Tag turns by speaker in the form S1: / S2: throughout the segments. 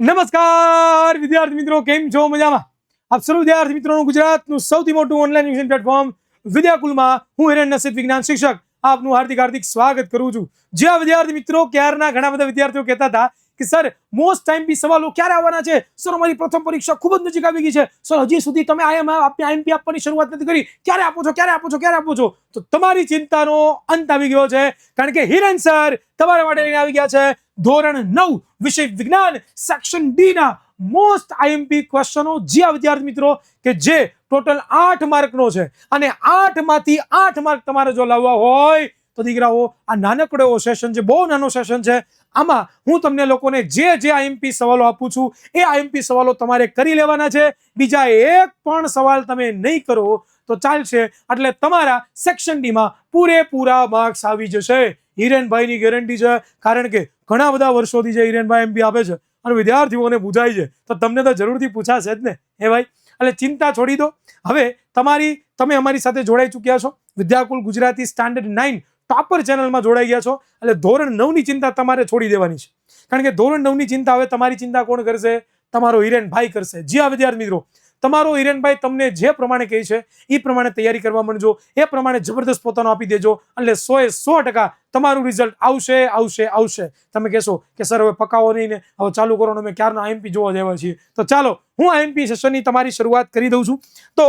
S1: નમસ્કાર વિદ્યાર્થી મિત્રો, કેમ છો? મજામાં? આપ સર્વ વિદ્યાર્થી મિત્રોનું ગુજરાતનું સૌથી મોટું ઓનલાઈન એજ્યુકેશન પ્લેટફોર્મ વિદ્યાકુલમાં હું હિરેન નસીબ વિજ્ઞાન શિક્ષક આપનું હાર્દિક સ્વાગત કરું છું. જે વિદ્યાર્થી મિત્રો ક્યારના ઘણા બધા વિદ્યાર્થીઓ કહેતા હતા કે સર મોસ્ટ ટાઈમ બી સવાલો ક્યારે આવવાના છે? સર અમારી પ્રથમ પરીક્ષા ખૂબ જ નજીક આવી ગઈ છે. સર હજી સુધી તમે આઈએમપી આપવાની શરૂઆત નથી કરી. ક્યારે આપો છો? ક્યારે આપો છો? ક્યારે આપો છો? તો તમારી ચિંતાનો અંત આવી ગયો છે, કારણ કે હિરેન સર તમારા માટે લઈને આવી ગયા છે ધોરણ 9 વિષય વિજ્ઞાન સેક્શન ડી ના મોસ્ટ આઈએમપી ક્વેશ્ચનો. જે વિદ્યાર્થી મિત્રો કે જે ટોટલ 8 માર્કનો છે અને 8 માંથી 8 માર્ક તમારે જો લાવવા હોય તો દીકરાઓ આ નાનકડો સેશન છે, બહુ નાનો સેશન છે. આમાં હું તમને લોકોને જે આઈએમપી સવાલો આપું છું એ આઈએમપી સવાલો તમારે કરી લેવાના છે. બીજા એક પણ સવાલ તમે નહીં કરો તો ચાલશે. એટલે તમારા સેક્શન ડી માં પૂરેપૂરા માર્ક્સ આવી જશે. હિરેનભાઈની ગેરંટી છે, કારણ કે ઘણા બધા વર્ષોથી જે હિરેનભાઈ એમપી આપે છે અને વિદ્યાર્થીઓને પૂછાય છે, તો તમને તો જરૂરથી પૂછાશે જ ને ભાઈ. એટલે ચિંતા છોડી દો. હવે તમે અમારી સાથે જોડાઈ ચૂક્યા છો. વિદ્યાકુલ ગુજરાતી સ્ટાન્ડર્ડ 9 ટોપર ચેનલમાં જોડાઈ ગયા છો. એટલે ધોરણ 9 ની ચિંતા તમારે છોડી દેવાની છે, કારણ કે ધોરણ 9 ની ચિંતા હવે તમારી ચિંતા કોણ કરશે? તમારો હિરેનભાઈ કરશે. જી હા વિદ્યાર્થી મિત્રો, તમારો હિરેનભાઈ તમને જે પ્રમાણે કહે છે એ પ્રમાણે તૈયારી કરવા માંડજો, એ પ્રમાણે જબરદસ્ત પોતાનો આપી દેજો. એટલે 100% તમારું રિઝલ્ટ આવશે. તમે કહેશો કે સર હવે પકાવો નહીં ને, હવે ચાલુ કરો ને, અમે ક્યારના આઈએમપી જોવા જેવા છીએ. તો ચાલો હું આઈએમપી સેશનની તમારી શરૂઆત કરી દઉં છું. તો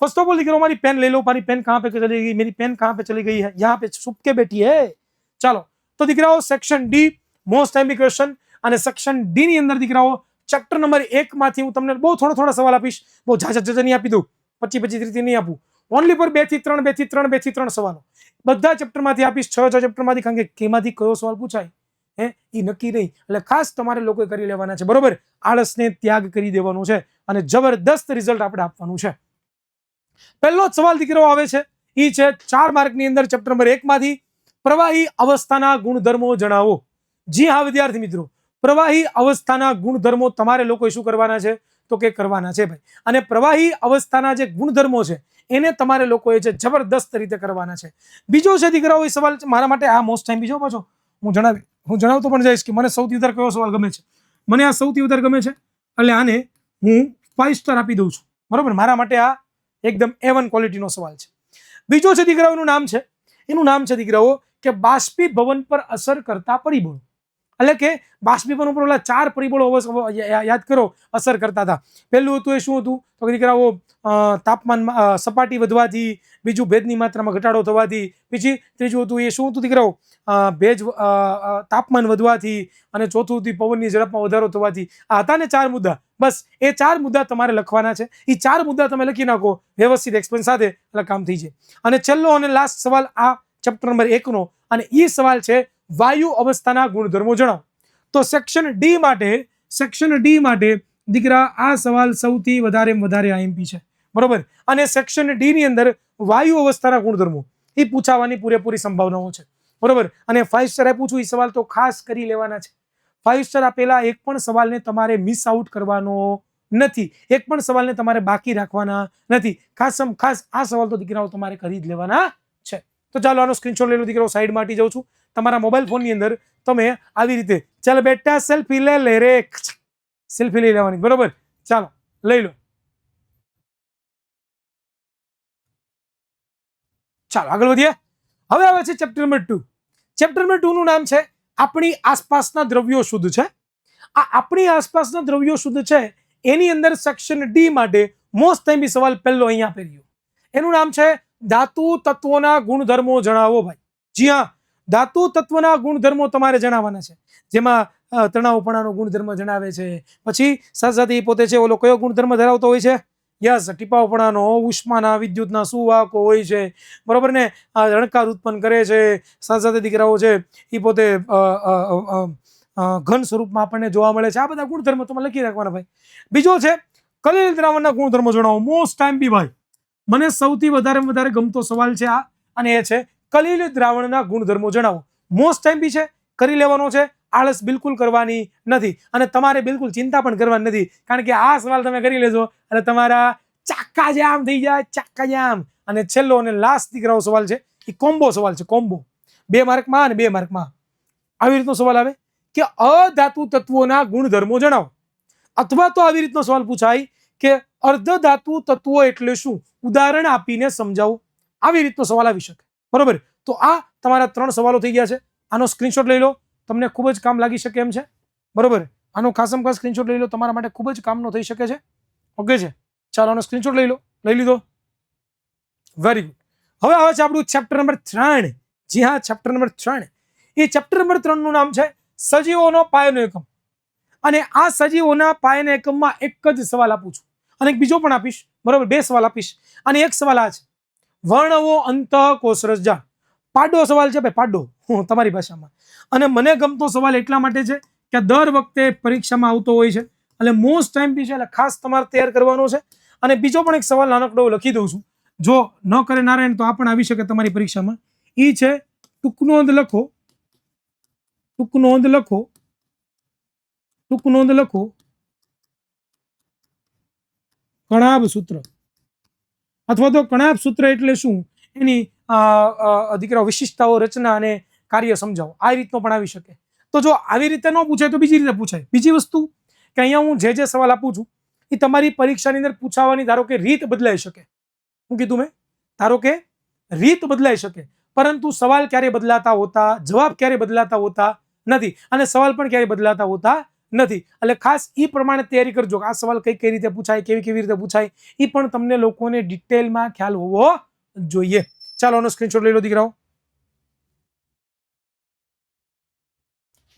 S1: फर्स्ट ऑफ ऑल दिख रहा हूँ, हमारी पेन ले लो. हमारी पेन कहाँ पे चली गई? मेरी पेन कहाँ पे चली गई है? यहाँ पे छुप के बैठी है. चलो तो दिख रहा हो section D most time question. અને સેક્શન ડી ની અંદર દીકરાઓ ચેપ્ટર નંબર 1 માંથી હું તમને બહુ થોડા સવાલ આપીશ. બહુ ઝાઝા નહીં આપી દઉં, 25 રીતે નહીં આપું. ઓનલી પર 2 થી 3 સવાલો બધા ચેપ્ટર માંથી આપીશ. 6 ચેપ્ટર માંથી, કારણ કે કેમાંથી કયો સવાલ પૂછાય એ નક્કી નહીં. એટલે ખાસ તમારે લોકોએ કરી લેવાના છે, બરોબર? આળસને ત્યાગ કરી દેવાનો છે અને જબરદસ્ત રિઝલ્ટ આપણે આપવાનું છે. પહેલો સવાલ દીકરો આવે છે, એ છે 4 માર્કની અંદર ચેપ્ટર નંબર 1 માંથી પ્રવાહી અવસ્થાના ગુણધર્મો જણાવો. જી હા વિદ્યાર્થી મિત્રો, પ્રવાહી અવસ્થાના ગુણધર્મો તમારે લોકોએ શું કરવાના છે? તો કે કરવાના છે ભાઈ. અને પ્રવાહી અવસ્થાના જે ગુણધર્મો છે એને તમારે લોકોએ છે જબરદસ્ત રીતે કરવાના છે. બીજો છે દીકરાઓ એ સવાલ મારા માટે આ મોસ્ટ ટાઈમ બીજો પાછો હું જણાવતો પણ જઈશ કે મને સૌથી વધારે કયો સવાલ ગમે છે. મને આ સૌથી વધારે ગમે છે, એટલે આને હું 5 સ્ટાર આપી દઉં છું, બરોબર? મારા માટે આ એકદમ A1 ક્વોલિટીનો સવાલ છે. બીજો છે દીકરાઓનું નામ છે દીકરાઓ કે બાષ્પીભવન પર અસર કરતા પરિબળો. એટલે કે બાષ્પીભવન ઉપર ઓલા 4 પરિબળો યાદ કરો અસર કરતા હતા. પહેલું હતું એ શું હતું? તો દીકરાઓ તાપમાનમાં સપાટી વધવાથી, બીજું ભેજની માત્રામાં ઘટાડો થવાથી, ત્રીજું હતું એ શું હતું દીકરાઓ? ભેજ તાપમાન વધવાથી, અને ચોથું હતું પવનની ઝડપમાં વધારો થવાથી. આ હતા ને 4 મુદ્દા. બસ એ 4 મુદ્દા તમારે લખવાના છે. એ 4 મુદ્દા તમે લખી નાખો વ્યવસ્થિત એક્સપ્લેન સાથે, એટલે કામ થઈ જાય. અને છેલ્લો અને લાસ્ટ સવાલ આ ચેપ્ટર નંબર 1 નો, અને એ સવાલ છે વાયુ અવસ્થાના ગુણધર્મો જણાવો. તો સેક્શન ડી માટે દીકરા આ સવાલ સૌથી વધારે આઈએમપી છે, બરોબર? અને સેક્શન ડી ની અંદર વાયુ અવસ્થાના ગુણધર્મો એ પૂછાવાની પૂરેપૂરી સંભાવનાઓ છે, બરોબર? અને 5 સ્ટાર આપ્યું છું, એ સવાલ તો ખાસ કરી લેવાના છે. 5 સ્ટાર આપેલા એક પણ સવાલને તમારે મિસ આઉટ કરવાનો નથી, એક પણ સવાલને તમારે બાકી રાખવાના નથી. ખાસ આ સવાલ તો દીકરાઓ તમારે કરી જ લેવાના છે. તો ચાલો આનો સ્ક્રીનશોટ લઈ લો દીકરાઓ. સાઈડમાં હટી જાઉં છું. તમારા મોબાઈલ ફોનની અંદર તમે આવી રીતે ચાલ બેટા સેલ્ફી લે રે, સેલ્ફી લઈ લેવાની, બરોબર? ચાલો લઈ લો. ચાલો આગળ વધીએ. હવે આવે છે ચેપ્ટર નંબર 2. ચેપ્ટર નંબર 2 નું નામ છે આપણી આસપાસના દ્રવ્યો શુદ્ધ છે. આ આપણી આસપાસના દ્રવ્યો શુદ્ધ છે એની અંદર સેક્શન ડી માટે મોસ્ટ ટાઈમ સવાલ પહેલો અહીંયા આપેલો. એનું નામ છે ધાતુ તત્વોના ગુણધર્મો જણાવો ભાઈ. જી હા, ધાતુ તત્વના ગુણધર્મો તમારે જણાવવાના છે, જેમાં તણાવપણાનો ગુણધર્મ જણાવે છે. પછી સાથે પોતે છે ઓલો કયો ગુણધર્મ ધરાવતો હોય છે? યસ, ટીપાવપણાનો, ઉષ્માના, વિદ્યુતના સુવાહકો હોય છે, બરોબર ને? રણકાર ઉત્પન્ન કરે છે. સાથે દીકરાઓ છે એ પોતે ઘન સ્વરૂપમાં આપણને જોવા મળે છે. આ બધા ગુણધર્મો તમે લખી રાખવાના ભાઈ. બીજો છે કલિલ દ્રાવણના ગુણધર્મો જણાવો. મોસ્ટ ટાઈમ બી ભાઈ મને સૌથી વધારે ગમતો સવાલ છે આ, અને એ છે કલિલ દ્રાવણના ગુણધર્મો જણાવો. મોસ્ટ ટાઈમ બી છે, કરી લેવાનો છે. આળસ બિલકુલ કરવાની નથી, અને તમારે બિલકુલ ચિંતા પણ કરવાની નથી, કારણ કે આ સવાલ તમે કરી લેજો એટલે તમારા ચાક્કા જામ થઈ જાય, ચાક્કા જામ. અને છેલ્લો અને લાસ્ટ દીકરાઓ સવાલ છે એ કોમ્બો સવાલ છે. કોમ્બો 2 માર્કમાં અને 2 માર્કમાં આવી રીતનો સવાલ આવે કે અધાતુ તત્વોના ગુણધર્મો જણાવો. અથવા તો આવી રીતનો સવાલ પૂછાય કે અર્ધધાતુ તત્વો એટલે શું, ઉદાહરણ આપીને સમજાવો. આવી રીતનો સવાલ આવી શકે. બરોબર, તો આ તમારા 3 સવાલો થઈ ગયા છે. આનો સ્ક્રીનશોટ લઈ લો, તમને ખૂબ જ કામ લાગી શકે એમ છે. બરોબર, આનો ખાસમ ખાસ સ્ક્રીનશોટ લઈ લો, તમારા માટે ખૂબ જ કામનો થઈ શકે છે. ઓકે છે, ચાલો આનો સ્ક્રીનશોટ લઈ લો. લઈ લીધો? Very good. હવે આવે છે આપણું ચેપ્ટર નંબર 3. જી હા, ચેપ્ટર નંબર 3. એ ચેપ્ટર નંબર 3 નું નામ છે સજીવોનો પાયાનો એકમ. અને આ સજીવોના પાયાના એકમમાં એક જ સવાલ આપું છું, અને એક બીજો પણ આપીશ. બરોબર, 2 સવાલ આપીશ. અને એક સવાલ આ છે, વર્ણવો અંતઃકોષરસજાળ. પાડો સવાલ છે ભાઈ, પાડો તમારી ભાષામાં. અને મને ગમતો સવાલ એટલા માટે છે કે દર વખતે પરીક્ષામાં આવતો હોય છે, એટલે મોસ્ટ ટાઈમ બી છે, એટલે ખાસ તમારે તૈયાર કરવાનો છે. અને બીજો પણ એક સવાલ નાનકડો લખી દઉં છું, જો ન કરે નારાયણ તો આ પણ આવી શકે તમારી પરીક્ષામાં. એ છે ટૂંકનોંધ લખો, ટૂંકનોંધ લખો, ટૂંકનોંધ લખો કણાભ સૂત્ર. અથવા તો કણાભ સૂત્ર એટલે શું, એની દીકરા વિશિષ્ટતાઓ, રચના અને કાર્ય સમજાવો. આ રીતનો પણ આવી શકે. તો જો આવી રીતે ન પૂછાય તો બીજી રીતે પૂછાય. બીજી વસ્તુ કે અહીંયા હું જે સવાલ આપું છું એ તમારી પરીક્ષાની અંદર પૂછાવાની ધારો કે રીત બદલાઈ શકે. શું કીધું મેં? ધારો કે રીત બદલાઈ શકે, પરંતુ સવાલ ક્યારે બદલાતા હોતા, જવાબ ક્યારે બદલાતા હોતા નથી, અને સવાલ પણ ક્યારે બદલાતા હોતા નથી. એટલે ખાસ એ પ્રમાણે તૈયારી કરજો કે આ સવાલ કઈ રીતે પૂછાય, કેવી રીતે પૂછાય, એ પણ તમને લોકોને ડિટેલમાં ખ્યાલ હોવો જોઈએ. ચાલો આનો સ્ક્રીનશોટ લઈ લો દીકરાઓ.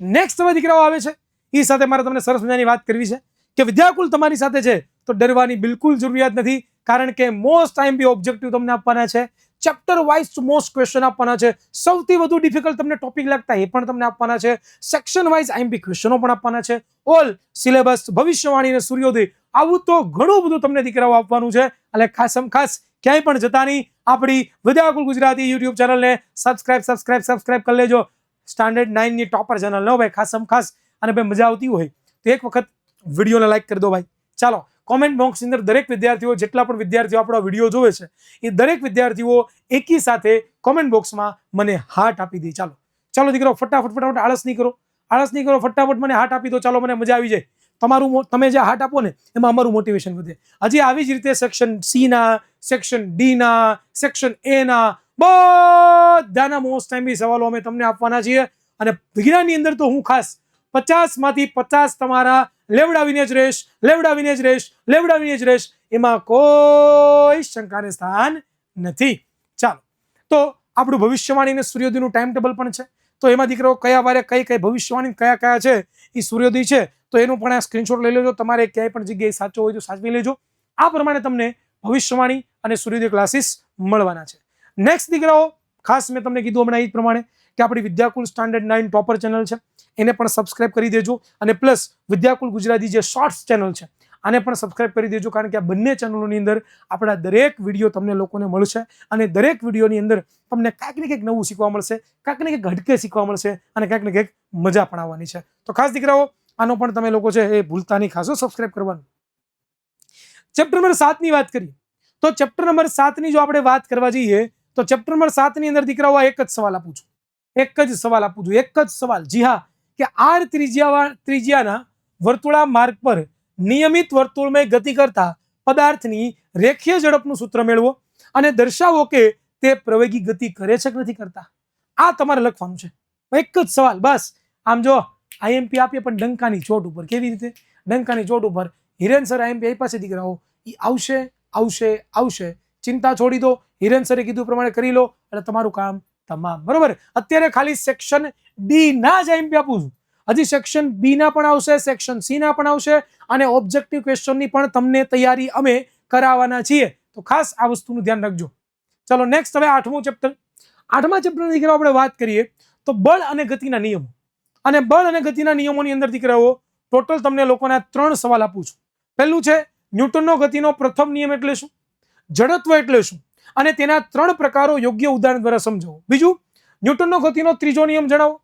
S1: નેક્સ્ટ હવે દીકરાઓ આવે છે, એ સાથે મારે તમને સરસ મજાની વાત કરવી છે કે વિદ્યાકુલ તમારી સાથે છે તો ડરવાની બિલકુલ જરૂરિયાત નથી, કારણ કે મોસ્ટ ટાઈમ બી ઓબ્જેક્ટિવ તમને આપવાના છે. ચેપ્ટર વાઇઝ મોસ્ટ ક્વેશ્ચન આપવાના છે. સૌથી વધુ ડિફિકલ્ટ તમને ટોપિક લાગતા એ પણ તમને આપવાના છે. સેક્શન વાઇઝ આઈએમપી ક્વેશ્ચનો પણ આપવાના છે. ઓલ સિલેબસ, ભવિષ્યવાણી અને સૂર્યોદય, આવું તો ઘણું બધું તમને દીકરાઓ આપવાનું છે. એટલે ખાસમ ખાસ ક્યાંય પણ જતા નહીં, આપણી વિદ્યાકુલ ગુજરાતી યુટ્યુબ ચેનલને સબસ્ક્રાઇબ કરી લેજો. સ્ટાન્ડર્ડ 9 ની ટોપર ચેનલ નો ભાઈ, ખાસમ ખાસ. અને ભાઈ મજા આવતી હોય તો એક વખત વિડીયોને લાઈક કરી દો ભાઈ. ચાલો, કોમેન્ટ બોક્સની અંદર દરેક વિદ્યાર્થીઓ, જેટલા પણ વિદ્યાર્થીઓ આપણો વિડીયો જોવે છે એ દરેક વિદ્યાર્થીઓ એકી સાથે કોમેન્ટ બોક્સમાં મને હાર્ટ આપી દે. ચાલો ચાલો દીકરો, ફટાફટ આળસ નહીં કરો, ફટાફટ મને હાર્ટ આપી દો. ચાલો, મને મજા આવી જાય. તમારું, તમે જે હાર્ટ આપો ને એમાં અમારું મોટિવેશન વધે. હજી આવી જ રીતે સેક્શન સી ના, સેક્શન ડી ના, સેક્શન એ ના બધાના મોસ્ટ ટાઈમ સવાલો અમે તમને આપવાના છીએ. અને વિજ્ઞાનની અંદર તો હું ખાસ 50 માંથી 50 તમારા લેવડાવીને જ રહેશ. એમાં કોઈ શંકાને સ્થાન નથી. ચાલો, તો આપણું ભવિષ્યવાણી અને સૂર્યોદયનું ટાઈમ ટેબલ પણ છે. તો એમાં દીકરાઓ કયા વારે કઈ ભવિષ્યવાણી કયા છે એ સૂર્યોદય છે, તો એનું પણ આ સ્ક્રીનશોટ લઈ લેજો. તમારે ક્યાંય પણ જગ્યાએ સાચો હોય તો સાચવી લેજો. આ પ્રમાણે તમને ભવિષ્યવાણી અને સૂર્યોદય ક્લાસીસ મળવાના છે. નેક્સ્ટ દીકરાઓ, ખાસ મેં તમને કીધું હમણાં એ પ્રમાણે કે આપણી વિદ્યાકુલ સ્ટાન્ડર્ડ 9 ટોપર ચેનલ છે, એને પણ સબસ્ક્રાઇબ કરી દેજો. અને પ્લસ વિદ્યાકુલ ગુજરાતી જે શોર્ટ્સ ચેનલ છે આને પણ સબસ્ક્રાઇબ કરી દેજો, કારણ કે આ બંને ચેનલોની અંદર આપણા દરેક વિડીયો તમને લોકોને મળશે. અને દરેક વિડીયોની અંદર તમને કાંઈક ને કંઈક નવું શીખવા મળશે, કાંઈક ને કંઈક હટકે શીખવા મળશે, અને કાંઈક ને કંઈક મજા પણ આવવાની છે. તો ખાસ દીકરાઓ, આનો પણ તમે લોકો છે એ ભૂલતા નહીં, ખાસો સબસ્ક્રાઇબ કરવાનું. ચેપ્ટર નંબર 7 ની વાત કરીએ તો ચેપ્ટર નંબર 7 ની જો આપણે વાત કરવા જઈએ તો ચેપ્ટર નંબર 7 ની અંદર દીકરાઓ એક જ સવાલ આપું છું. એક જ સવાલ. જી હા, કે આર ત્રિજ્યાના વર્તુળા માર્ગ પર નિયમિત વર્તુળમય ગતિ કરતા પદાર્થની રેખીય ઝડપનું સૂત્ર મેળવો અને દર્શાવો કે તે પ્રવેગી ગતિ કરે છે કે નથી કરતા. આ તમારે લખવાનું છે. એક જ સવાલ બસ. આમ જો આઈએમપી આપીએ પણ ડંકાની ચોટ ઉપર. કેવી રીતે? ડંકાની ચોટ ઉપર. હિરેન સર આઈએમપી આપ્યા છે દીકરાઓ, એ આવશે. ચિંતા છોડી દો, હિરેન સરે કીધું પ્રમાણે કરી લો એટલે તમારું કામ તમામ. બરોબર, અત્યારે ખાલી સેક્શન ડી ના જ આઈએમપી આપું છું. હજી સેક્શન બી ના પણ આવશે, સેક્શન સી ના પણ આવશે, અને ઓબ્જેક્ટિવ ક્વેશ્ચનની પણ તમને તૈયારી અમે કરાવવાના છીએ. તો ખાસ આ વસ્તુનું ધ્યાન રાખજો. ચલો નેક્સ્ટ, હવે 8મું ચેપ્ટર. 8મા ચેપ્ટરની દીકરાઓ આપણે વાત કરીએ તો બળ અને ગતિના નિયમો. અને બળ અને ગતિના નિયમોની અંદર દીકરાઓ ટોટલ તમને લોકોના 3 સવાલ આપું છું. પહેલું છે ન્યૂટનનો ગતિનો પ્રથમ નિયમ એટલે શું, જડત્વ એટલે શું, અને તેના 3 પ્રકારો યોગ્ય ઉદાહરણ દ્વારા સમજાવો. બીજું, ન્યૂટનનો ગતિનો ત્રીજો નિયમ જણાવો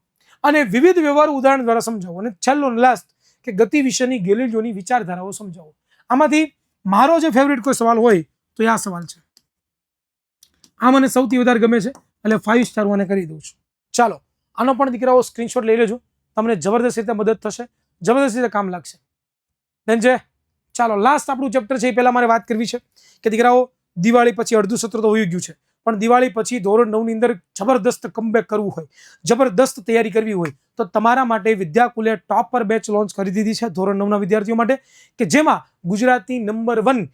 S1: અને વિવિધ વ્યવહારુ ઉદાહરણ દ્વારા સમજાવો. અને છેલ્લો લાસ્ટ કે ગતિ વિશેની ગેલિલિયોની વિચારધારાઓ સમજાવો. આમાંથી મારો જે ફેવરિટ કોઈ સવાલ હોય તો આ સવાલ છે. આ મને સૌથી વધારે ગમે છે, એટલે 5 સ્ટાર હું કરી દઉં છું. ચાલો, આનો પણ દીકરાઓ સ્ક્રીનશોટ લઈ લેજો, તમને જબરદસ્ત રીતે મદદ થશે, જબરદસ્ત રીતે કામ લાગશે. Then છે ચાલો લાસ્ટ આપણું ચેપ્ટર છે એ પહેલા મારે વાત કરવી છે કે દીકરાઓ દિવાળી પછી અડધું સત્ર તો હોઈ ગયું છે, પણ દિવાળી પછી ધોરણ 9 ની અંદર જબરદસ્ત કમબેક કરવું હોય, જબરદસ્ત તૈયારી કરવી હોય તો તમારા માટે વિદ્યાકુલે ટોપર બેચ લોન્ચ કરી દીધી છે ધોરણ 9 ના વિદ્યાર્થીઓ માટે, કે જેમાં ગુજરાતી નંબર 1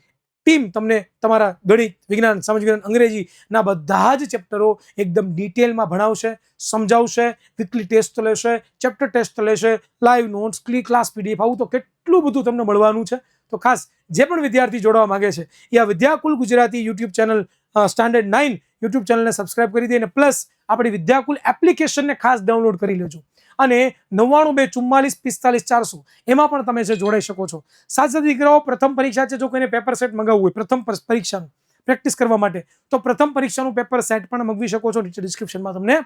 S1: ટીમ તમને તમારા ગણિત, વિજ્ઞાન, સમાજ વિજ્ઞાન, અંગ્રેજીના બધા જ ચેપ્ટરો એકદમ ડિટેલમાં ભણાવશે, સમજાવશે, વીકલી ટેસ્ટ લેશે, ચેપ્ટર ટેસ્ટ લેશે, લાઈવ નોટ્સ, ક્લાસ પીડીએફ, આવું તો કેટલું બધું તમને મળવાનું છે. તો ખાસ જે પણ વિદ્યાર્થી જોડવા માંગે છે એ આ Vidyakul Gujarati YouTube channel standard 9 YouTube ચેનલને સબસ્ક્રાઇબ કરી દે અને પ્લસ આપણી વિદ્યાકુલ એપ્લિકેશનને ખાસ ડાઉનલોડ કરી લેજો અને 99 244 45 400 એમાં પણ તમે જોડાઈ શકો છો. સાથે સાથે દીકરાઓ પ્રથમ પરીક્ષા છે, જો કોઈને પેપર સેટ મંગાવવું હોય પ્રથમ પરીક્ષાનું પ્રેક્ટિસ કરવા માટે તો પ્રથમ પરીક્ષાનું પેપર સેટ પણ મંગાવી શકો છો. નીચે ડિસ્ક્રિપ્શનમાં તમને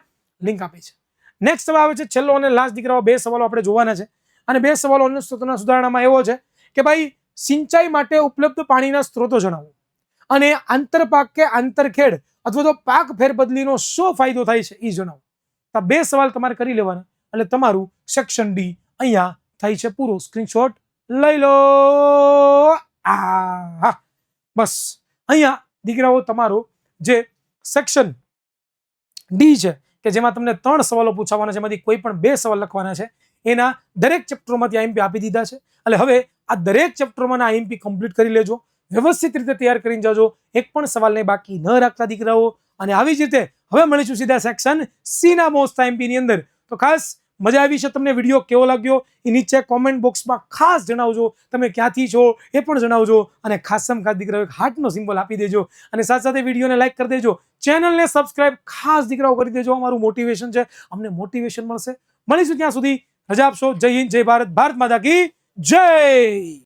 S1: લિંક આપી છે. નેક્સ્ટ હવે આવે છે છેલ્લો અને લાસ્ટ દીકરાઓ 2 સવાલો આપણે જોવાના છે અને 2 સવાલો અન્નસ્ત્રોતના સુધારણામાં એવો છે કે ભાઈ સિંચાઈ માટે ઉપલબ્ધ પાણીના સ્ત્રોતો જણાવો અને આંતરપાક કે આંતરખેડ અથવા તો પાક ફેરબદલીનો શું ફાયદો થાય છે એ જણાવો. તો 2 સવાલ તમારે કરી લેવાના એટલે તમારું સેક્શન ડી અહીંયા થાય છે પૂરો. સ્ક્રીનશોટ લઈ લો. બસ અહીંયા દીકરાઓ તમારો જે સેક્શન ડી છે કે જેમાં તમને 3 સવાલો પૂછાવાના છે, એમાંથી કોઈ પણ 2 સવાલ લખવાના છે, એના દરેક ચેપ્ટરોમાંથી આઈએમપી આપી દીધા છે. એટલે હવે આ દરેક ચેપ્ટરોમાં આઈએમપી કમ્પ્લીટ કરી લેજો, વ્યવસ્થિત રીતે તૈયાર કરીને જાજો, એક પણ સવાલને બાકી ન રાખતા દીકરાઓ. અને આવી જ રીતે હવે મળીશું સીધા સેક્શન સી ના મોસ્ટ આઈએમપી ની અંદર. તો ખાસ મજા આવી છે, તમને વિડીયો કેવો લાગ્યો એ નીચે કોમેન્ટ બોક્સમાં ખાસ જણાવજો, તમે ક્યાંથી છો એ પણ જણાવજો અને ખાસમ ખાસ દીકરાઓ એક હાર્ટનો સિમ્બોલ આપી દેજો અને સાથે સાથે વિડીયોને લાઈક કરી દેજો, ચેનલને સબસ્ક્રાઇબ ખાસ દીકરાઓ કરી દેજો. અમારું મોટિવેશન છે, અમને મોટિવેશન મળશે. મળીશું ત્યાં સુધી રજા આપશો. જય હિન્દ, જય ભારત, ભારત માતા કી જય.